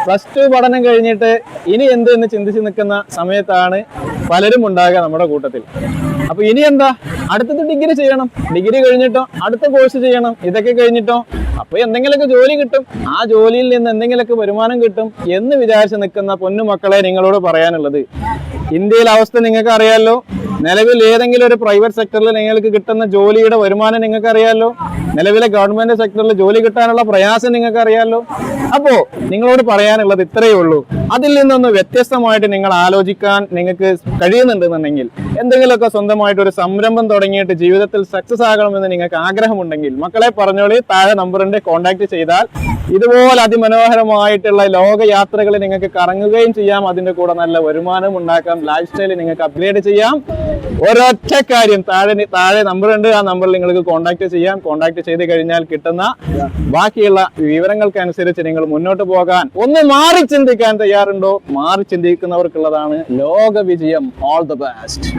+2 പഠനം കഴിഞ്ഞിട്ട് ഇനി എന്ത് എന്ന് ചിന്തിച്ച് നിൽക്കുന്ന സമയത്താണ് പലരും ഉണ്ടാകുക നമ്മുടെ കൂട്ടത്തിൽ. അപ്പൊ ഇനി എന്താ, അടുത്തത് ഡിഗ്രി ചെയ്യണം, ഡിഗ്രി കഴിഞ്ഞിട്ടോ അടുത്ത കോഴ്സ് ചെയ്യണം, ഇതൊക്കെ കഴിഞ്ഞിട്ടോ അപ്പൊ എന്തെങ്കിലുമൊക്കെ ജോലി കിട്ടും, ആ ജോലിയിൽ നിന്ന് എന്തെങ്കിലുമൊക്കെ വരുമാനം കിട്ടും എന്ന് വിചാരിച്ച് നിൽക്കുന്ന പൊന്നുമക്കളെ നിങ്ങളോട് പറയാനുള്ളത്, ഇന്ത്യയിലെ അവസ്ഥ നിങ്ങൾക്ക് അറിയാമല്ലോ. നിലവിൽ ഏതെങ്കിലും ഒരു പ്രൈവറ്റ് സെക്ടറിൽ നിങ്ങൾക്ക് കിട്ടുന്ന ജോലിയുടെ വരുമാനം നിങ്ങൾക്ക് അറിയാമല്ലോ. നിലവിലെ ഗവൺമെന്റ് സെക്ടറിൽ ജോലി കിട്ടാനുള്ള പ്രയാസം നിങ്ങൾക്ക് അറിയാമല്ലോ. അപ്പോ നിങ്ങളോട് പറയാനുള്ളത് ഇത്രയേ ഉള്ളൂ. അതിൽ നിന്നൊന്ന് വ്യത്യസ്തമായിട്ട് നിങ്ങൾ ആലോചിക്കാൻ നിങ്ങൾക്ക് കഴിയുന്നുണ്ടെന്നുണ്ടെങ്കിൽ, എന്തെങ്കിലുമൊക്കെ സ്വന്തമായിട്ട് ഒരു സംരംഭം തുടങ്ങിയിട്ട് ജീവിതത്തിൽ സക്സസ് ആകണമെന്ന് നിങ്ങൾക്ക് ആഗ്രഹമുണ്ടെങ്കിൽ മക്കളെ പറഞ്ഞോളി, താഴെ നമ്പറിന്റെ കോൺടാക്ട് ചെയ്താൽ ഇതുപോലെ അതിമനോഹരമായിട്ടുള്ള ലോകയാത്രകൾ നിങ്ങൾക്ക് കറങ്ങുകയും ചെയ്യാം, അതിന്റെ കൂടെ നല്ല വരുമാനം ഉണ്ടാക്കാം, ലൈഫ് സ്റ്റൈൽ നിങ്ങൾക്ക് അപ്ഗ്രേഡ് ചെയ്യാം. ഒരൊറ്റ കാര്യം, താഴെ നമ്പറുണ്ട്, ആ നമ്പറിൽ നിങ്ങൾക്ക് കോൺടാക്ട് ചെയ്യാം. കോൺടാക്ട് ചെയ്ത് കഴിഞ്ഞാൽ കിട്ടുന്ന ബാക്കിയുള്ള വിവരങ്ങൾക്കനുസരിച്ച് നിങ്ങൾ മുന്നോട്ട് പോകാൻ, ഒന്ന് മാറി ചിന്തിക്കാൻ തയ്യാറുണ്ടോ? മാറി ചിന്തിക്കുന്നവർക്കുള്ളതാണ് ലോക വിജയം. All the best.